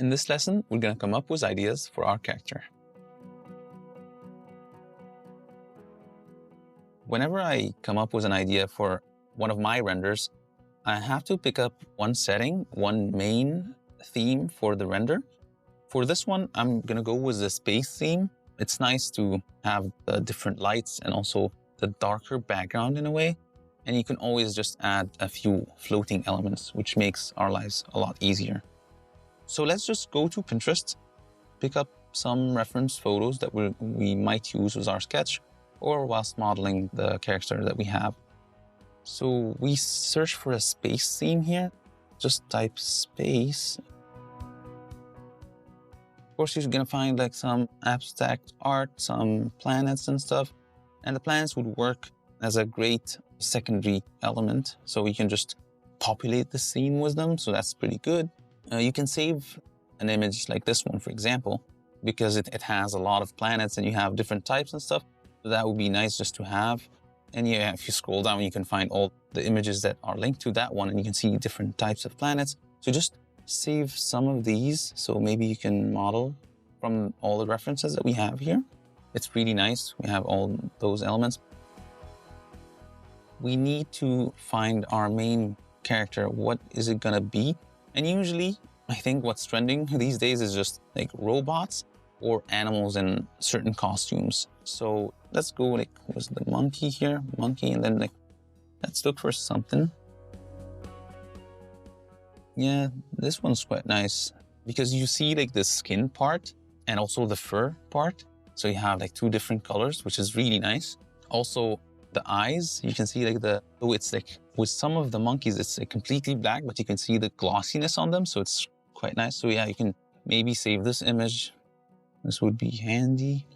In this lesson, we're going to come up with ideas for our character. Whenever I come up with an idea for one of my renders, I have to pick up one setting, one main theme for the render. For this one, I'm going to go with the space theme. It's nice to have the different lights and also the darker background in a way. And you can always just add a few floating elements, which makes our lives a lot easier. So let's just go to Pinterest, pick up some reference photos that we might use with our sketch or whilst modeling the character that we have. So we search for a space theme here. Just type space. Of course, you're gonna find like some abstract art, some planets and stuff. And the planets would work as a great secondary element. So we can just populate the scene with them. So that's pretty good. You can save an image like this one, for example, because it has a lot of planets and you have different types and stuff. So that would be nice just to have. And yeah, if you scroll down, you can find all the images that are linked to that one and you can see different types of planets. So just save some of these. So maybe you can model from all the references that we have here. It's really nice. We have all those elements. We need to find our main character. What is it gonna be? And usually, I think what's trending these days is just like robots or animals in certain costumes. So let's go like, what's the monkey here? Monkey, and then like, let's look for something. Yeah, this one's quite nice because you see like the skin part and also the fur part. So you have like two different colors, which is really nice. Also, the eyes, you can see like it's like with some of the monkeys, it's like completely black, but you can see the glossiness on them. So it's quite nice. So yeah, you can maybe save this image. This would be handy.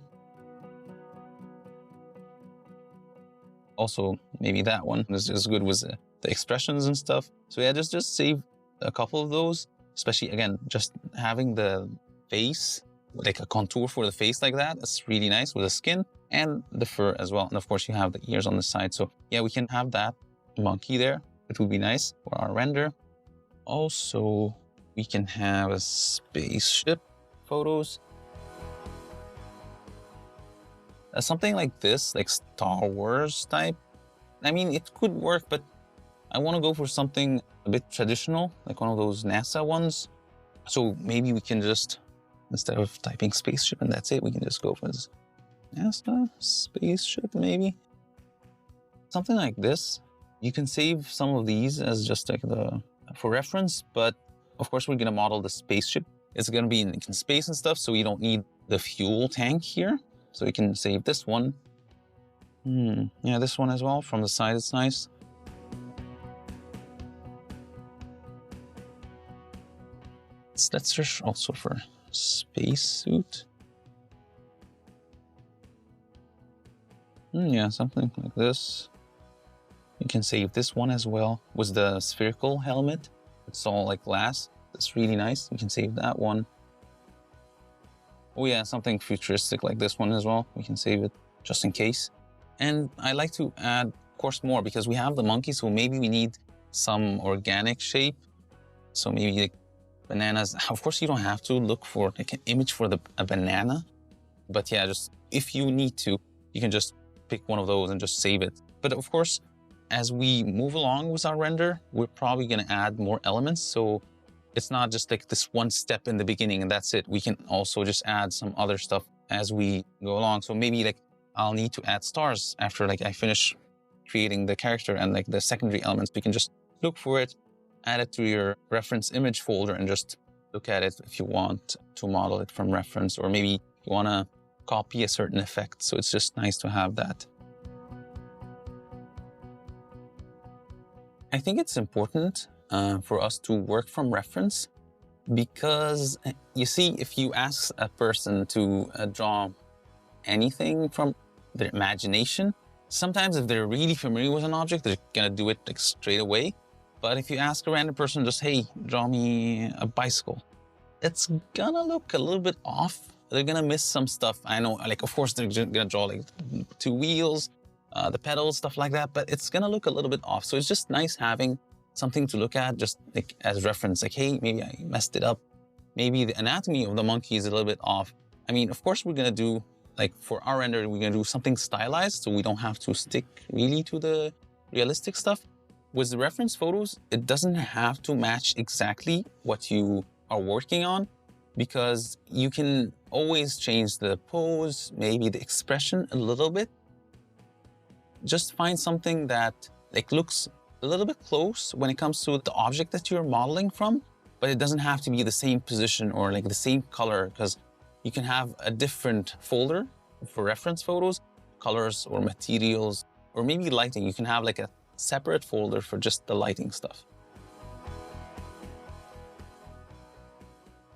Also, maybe that one is good with the expressions and stuff. So yeah, just save a couple of those, especially again, just having the face, like a contour for the face like that. That's really nice with the skin and the fur as well. And of course you have the ears on the side. So yeah, we can have that monkey there. It would be nice for our render. Also, we can have a spaceship photos. Something like this, like Star Wars type. I mean, it could work, but I want to go for something a bit traditional, like one of those NASA ones. So maybe we can just, instead of typing spaceship and that's it, we can just go for this NASA spaceship maybe. Something like this. You can save some of these as just like for reference, but of course we're gonna model the spaceship. It's gonna be in space and stuff, so we don't need the fuel tank here. So we can save this one. Yeah, this one as well. From the side, it's nice. Let's search also for spacesuit. Yeah, something like this. You can save this one as well with the spherical helmet. It's all like glass. That's really nice. You can save that one. Oh yeah, something futuristic like this one as well. We can save it just in case. And I like to add, of course, more because we have the monkey. So maybe we need some organic shape. So maybe like bananas. Of course, you don't have to look for like an image for a banana. But yeah, just if you need to, you can just pick one of those and just save it. But of course, as we move along with our render, we're probably going to add more elements. So it's not just like this one step in the beginning and that's it. We can also just add some other stuff as we go along. So maybe like I'll need to add stars after like I finish creating the character and like the secondary elements. We can just look for it, add it to your reference image folder and just look at it if you want to model it from reference, or maybe you want to copy a certain effect. So it's just nice to have that. I think it's important for us to work from reference because you see, if you ask a person to draw anything from their imagination, sometimes if they're really familiar with an object, they're gonna do it like straight away. But if you ask a random person, just, hey, draw me a bicycle, it's gonna look a little bit off. They're gonna miss some stuff. I know, like, of course, they're gonna draw like two wheels, the pedals, stuff like that, but it's gonna look a little bit off. So it's just nice having something to look at just like as reference, like, hey, maybe I messed it up. maybe the anatomy of the monkey is a little bit off. I mean, of course, we're gonna do, like for our render, we're gonna do something stylized so we don't have to stick really to the realistic stuff. With the reference photos, it doesn't have to match exactly what you are working on, because you can always change the pose, maybe the expression a little bit. Just find something that like looks a little bit close when it comes to the object that you're modeling from, but it doesn't have to be the same position or like the same color, because you can have a different folder for reference photos, colors or materials, or maybe lighting. You can have like a separate folder for just the lighting stuff.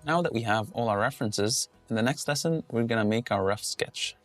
Now that we have all our references, in the next lesson, we're gonna make our rough sketch.